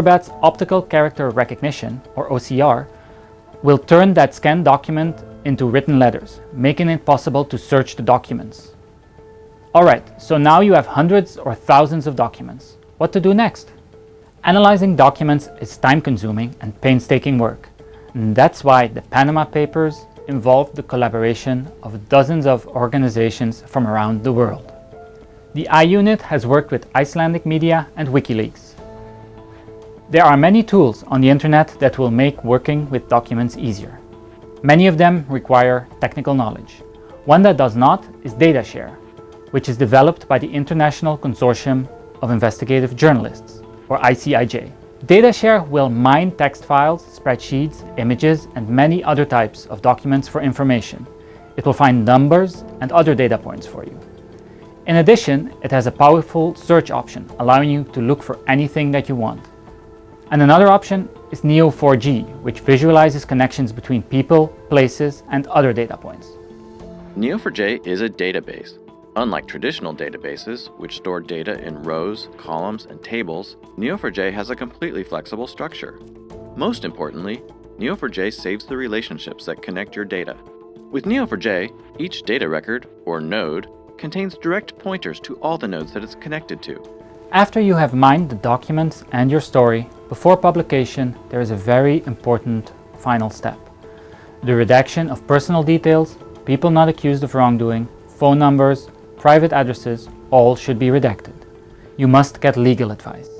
Acrobat's optical character recognition, or OCR, will turn that scanned document into written letters, making it possible to search the documents. Alright, so now you have hundreds or thousands of documents. What to do next? Analyzing documents is time-consuming and painstaking work. And that's why the Panama Papers involved the collaboration of dozens of organizations from around the world. The iUnit has worked with Icelandic media and WikiLeaks. There are many tools on the internet that will make working with documents easier. Many of them require technical knowledge. One that does not is DataShare, which is developed by the International Consortium of Investigative Journalists, or ICIJ. DataShare will mine text files, spreadsheets, images, and many other types of documents for information. It will find numbers and other data points for you. In addition, it has a powerful search option, allowing you to look for anything that you want. And another option is Neo4j, which visualizes connections between people, places, and other data points. Neo4j is a database. Unlike traditional databases, which store data in rows, columns, and tables, Neo4j has a completely flexible structure. Most importantly, Neo4j saves the relationships that connect your data. With Neo4j, each data record, or node, contains direct pointers to all the nodes that it's connected to. After you have mined the documents and your story, before publication, there is a very important final step. The redaction of personal details, people not accused of wrongdoing, phone numbers, private addresses, all should be redacted. You must get legal advice.